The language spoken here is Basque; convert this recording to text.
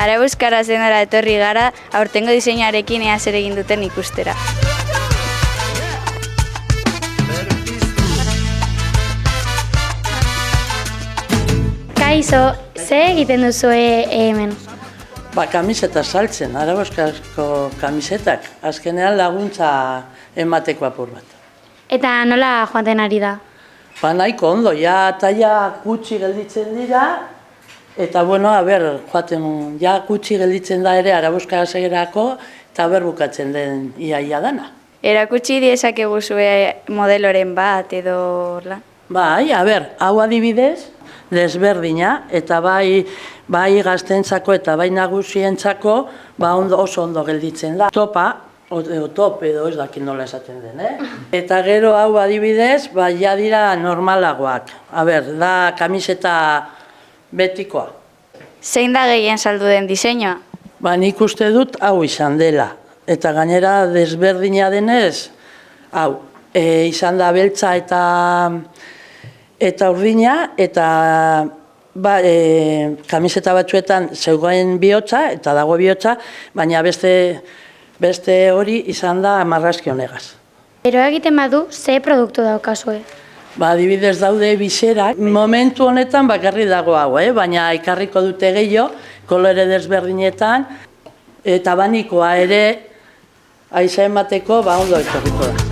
Arabuskara zenara etorri gara, aurtengo diseinuarekin ea zer egin duten ikustera. Kaixo, ze egiten duzue hemen? Kamiseta saltzen, Arabuskarako kamisetak. Azkenean laguntza emateko apur bat. Eta nola joaten ari da? Nahiko ondo, ja taia gutxi gelditzen dira, eta joaten, ja gutxi gelditzen da ere Arabuskara segerako, eta bukatzen den iaia dana. Erakutsi diezakegu zue modeloren bat edo horla? Bai, hau adibidez, desberdina, eta bai gaztentzako eta bai nagusientzako oso ondo gelditzen da. Topa, top edo ez dakit nola esaten den, Eta gero hau adibidez, ja dira normalagoak. Da kamiseta betikoa. Zein da gehien saldu den diseinua? Nik uste dut hau izan dela. Eta gainera desberdina denez, hau, izan da beltza eta urdina, eta kamiseta batzuetan zegoen bihotza, eta dago bihotza, baina beste hori izan da marrazki honegaz. Ero egiten badu, ze produktu daukazue? Adibidez daude biserak, momentu honetan bakarri dago hau, baina ekarriko dute gehiago, kolore desberdinetan, eta banikoa ere aiza emateko ondo etorriko da.